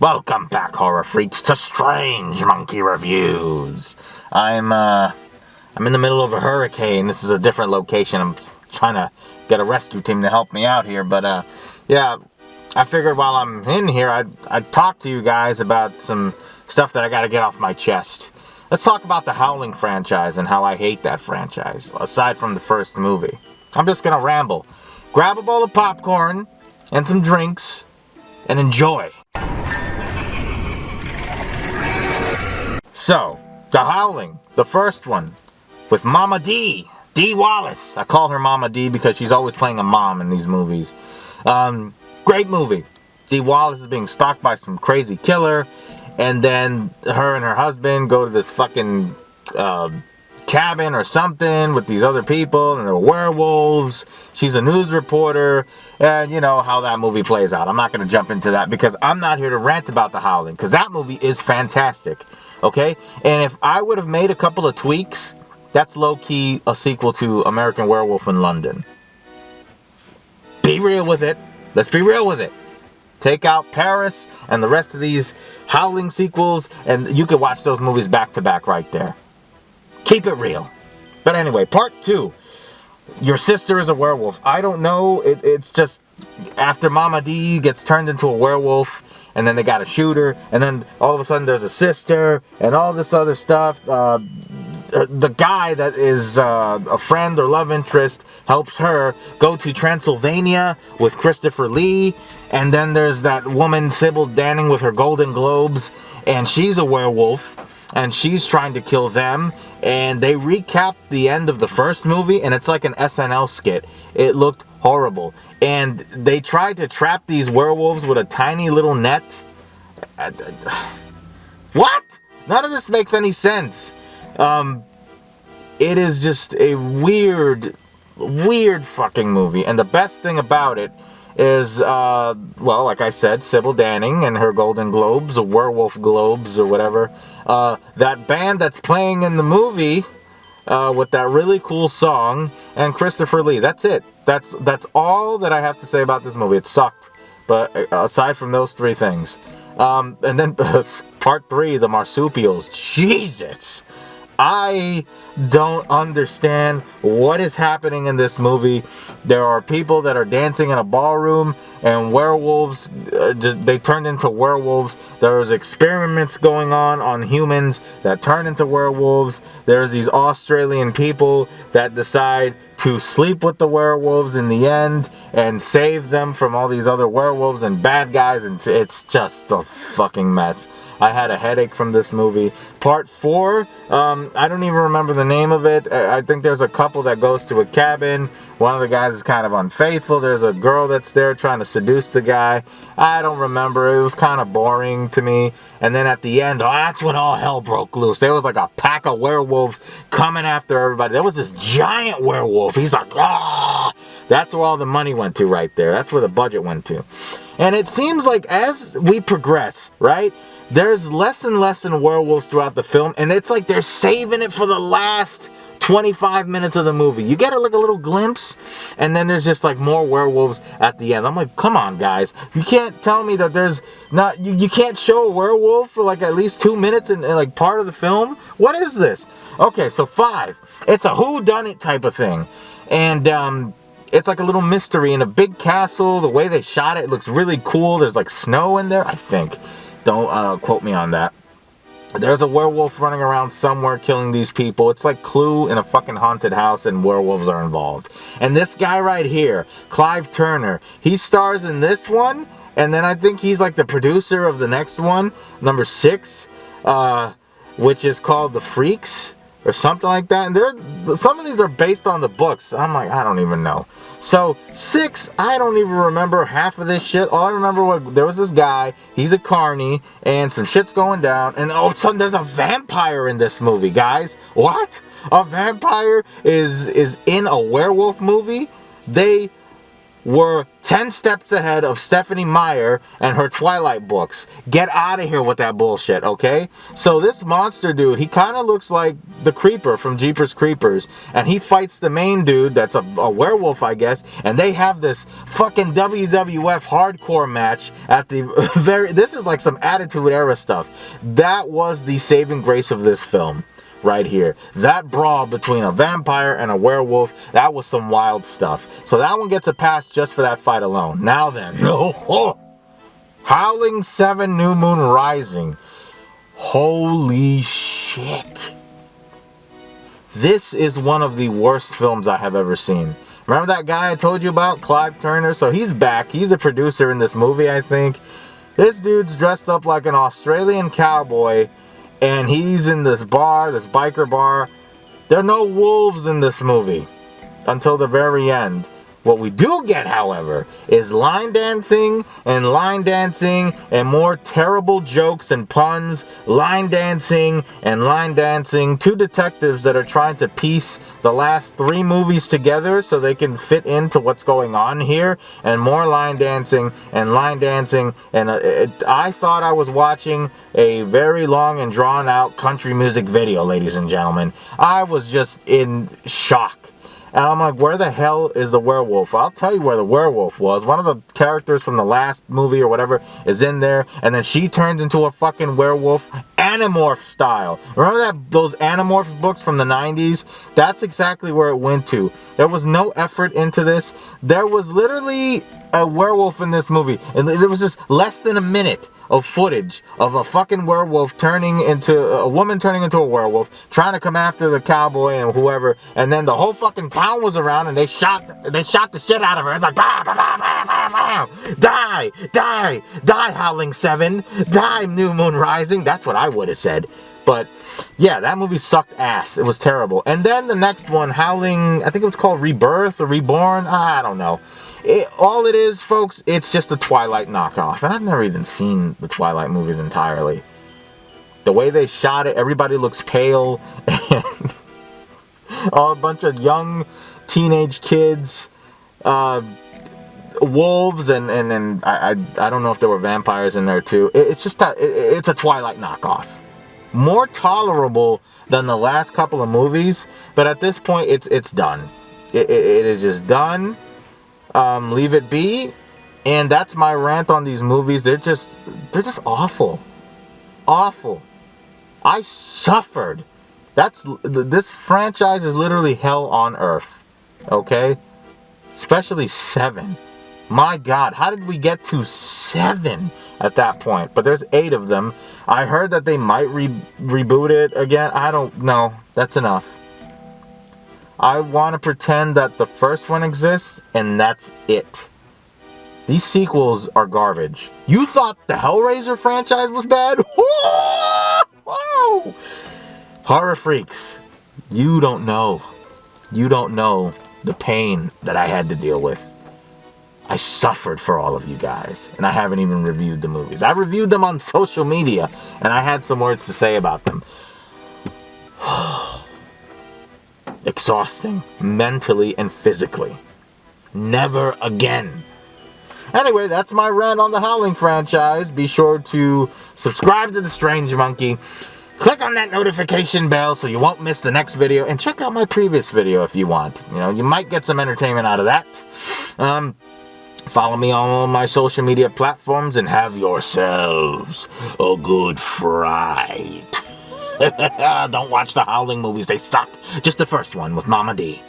Welcome back, horror freaks, to Strange Monkey Reviews. I'm in the middle of a hurricane. This is a different location. I'm trying to get a rescue team to help me out here, but yeah, I figured while I'm in here, I'd talk to you guys about some stuff that I got to get off my chest. Let's talk about the Howling franchise and how I hate that franchise, aside from the first movie. I'm just gonna ramble. Grab a bowl of popcorn and some drinks and enjoy. So, The Howling, the first one, with Mama D Wallace. I call her Mama D because she's always playing a mom in these movies. Great movie. Dee Wallace is being stalked by some crazy killer, and then her and her husband go to this fucking cabin or something with these other people, and they're werewolves. She's a news reporter, and you know how that movie plays out. I'm not going to jump into that because I'm not here to rant about The Howling, because that movie is fantastic. Okay? And if I would have made a couple of tweaks, that's low-key a sequel to American Werewolf in London. Be real with it. Let's be real with it. Take out Paris and the rest of these Howling sequels, and you could watch those movies back to back right there. Keep it real. But anyway, part 2. Your sister is a werewolf. I don't know. It's just after Mama D gets turned into a werewolf, and then they got to shoot her, and then all of a sudden there's a sister, and all this other stuff. The guy that is a friend or love interest helps her go to Transylvania with Christopher Lee, and then there's that woman Sybil Danning with her Golden Globes, and she's a werewolf, and she's trying to kill them. And they recap the end of the first movie, and it's like an SNL skit. It looked horrible, and they tried to trap these werewolves with a tiny little net. What? None of this makes any sense. It is just a weird fucking movie. And the best thing about it is, well, like I said, Sybil Danning and her Golden Globes, or Werewolf Globes, or whatever. That band that's playing in the movie, with that really cool song, and Christopher Lee. That's it. That's all that I have to say about this movie. It sucked. But aside from those 3 things. And then part 3, the marsupials. Jesus! I don't understand what is happening in this movie. There are people that are dancing in a ballroom, and werewolves, they turned into werewolves. There's experiments going on humans that turn into werewolves. There's these Australian people that decide to sleep with the werewolves in the end and save them from all these other werewolves and bad guys, and it's just a fucking mess. I had a headache from this movie. Part 4, I don't even remember the name of it. I think there's a couple that goes to a cabin. One of the guys is kind of unfaithful. There's a girl that's there trying to seduce the guy. I don't remember. It was kind of boring to me. And then at the end, that's when all hell broke loose. There was like a pack of werewolves coming after everybody. There was this giant werewolf. He's like, ah! That's where all the money went to right there. That's where the budget went to. And it seems like as we progress, right, there's less and less in werewolves throughout the film, and it's like they're saving it for the last 25 minutes of the movie. You get like a little glimpse, and then there's just like more werewolves at the end. I'm like, come on, guys. You can't tell me that there's not, you can't show a werewolf for like at least 2 minutes in like part of the film? What is this? Okay, so 5. It's a whodunit type of thing. And, it's like a little mystery in a big castle. The way they shot it looks really cool. There's like snow in there, I think. Don't quote me on that. There's a werewolf running around somewhere killing these people. It's like Clue in a fucking haunted house, and werewolves are involved. And this guy right here, Clive Turner, he stars in this one, and then I think he's like the producer of the next one, number 6, which is called The Freaks, or something like that. And some of these are based on the books. I'm like, I don't even know. So 6, I don't even remember half of this shit. All I remember was there was this guy, he's a carny, and some shit's going down, and all of a sudden there's a vampire in this movie, guys. What? A vampire is in a werewolf movie? They were 10 steps ahead of Stephanie Meyer and her Twilight books. Get out of here with that bullshit, okay? So this monster dude, he kind of looks like the Creeper from Jeepers Creepers, and he fights the main dude that's a werewolf, I guess, and they have this fucking WWF hardcore match at the this is like some Attitude Era stuff. That was the saving grace of this film. Right here. That brawl between a vampire and a werewolf, that was some wild stuff. So that one gets a pass just for that fight alone. Now then. Howling 7 New Moon Rising. Holy shit. This is one of the worst films I have ever seen. Remember that guy I told you about, Clive Turner? So he's back. He's a producer in this movie, I think. This dude's dressed up like an Australian cowboy. And he's in this bar, this biker bar. There are no wolves in this movie until the very end. What we do get, however, is line dancing and more terrible jokes and puns. Line dancing. Two detectives that are trying to piece the last 3 movies together so they can fit into what's going on here. And more line dancing. And I thought I was watching a very long and drawn out country music video, ladies and gentlemen. I was just in shock. And I'm like, where the hell is the werewolf? I'll tell you where the werewolf was. One of the characters from the last movie or whatever is in there. And then she turns into a fucking werewolf, Animorph style. Remember those Animorph books from the 90s? That's exactly where it went to. There was no effort into this. There was literally a werewolf in this movie. And there was just less than a minute of footage of a fucking werewolf turning into a woman turning into a werewolf, trying to come after the cowboy and whoever, and then the whole fucking town was around and they shot the shit out of her. It's like, bah, bah, bah, bah, bah, bah. Die, Howling 7, die, New Moon Rising. That's what I would have said. But yeah, that movie sucked ass. It was terrible. And then the next one, Howling, I think it was called Rebirth or Reborn. I don't know. All it is, folks, it's just a Twilight knockoff. And I've never even seen the Twilight movies entirely. The way they shot it, everybody looks pale. And a bunch of young teenage kids. Wolves and I don't know if there were vampires in there too. It's just it's a Twilight knockoff. More tolerable than the last couple of movies. But at this point, it's done. It is just done. Leave it be. And that's my rant on these movies. They're just awful. Awful. I suffered. This franchise is literally hell on earth. Okay? Especially 7. My God, how did we get to 7 at that point? But there's 8 of them. I heard that they might reboot it again. I don't know. That's enough. I want to pretend that the first one exists, and that's it. These sequels are garbage. You thought the Hellraiser franchise was bad? Whoa! Horror freaks, you don't know. You don't know the pain that I had to deal with. I suffered for all of you guys, and I haven't even reviewed the movies. I reviewed them on social media, and I had some words to say about them. Exhausting, mentally and physically. Never again. Anyway, that's my rant on the Howling franchise. Be sure to subscribe to The Strange Monkey. Click on that notification bell so you won't miss the next video. And check out my previous video if you want. You know, you might get some entertainment out of that. Follow me on all my social media platforms and have yourselves a good fright. Don't watch the Howling movies, they suck. Just the first one with Mama D.